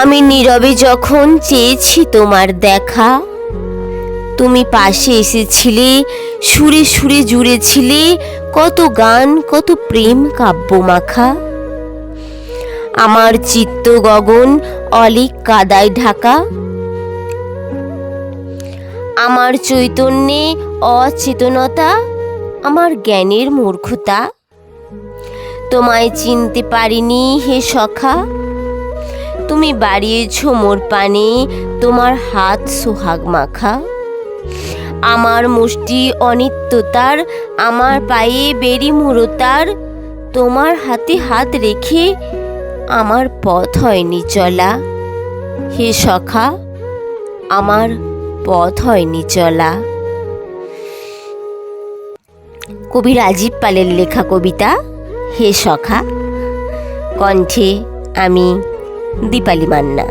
আমি নীরবে যখন চেয়েছি তোমার দেখা, তুমি পাশে এসেছিলে, সুরে সুরে জুড়েছিলে কত গান, কত প্রেম কাব্য মাখা। আমার চিত্ত গগন অলিক কাদায় ঢাকা, আমার চৈতন্যে অচেতনতা, আমার জ্ঞানের মূর্খতা। তোমায় চিনতে পারিনি হে সখা, তুমি বাড়িয়েছ মোর পানে তোমার হাত সোহাগ মাখা। আমার মুষ্টি অনিত্যতার, আমার পায়ে বেরি মুরতার, তোমার হাতে হাত রেখে আমার পথ হয়নি চলা। হে সখা, আমার পথ হয়নি চলা। কবি রাজীব পালের লেখা কবিতা হে সখা, কণ্ঠে আমি দীপালি মান্না।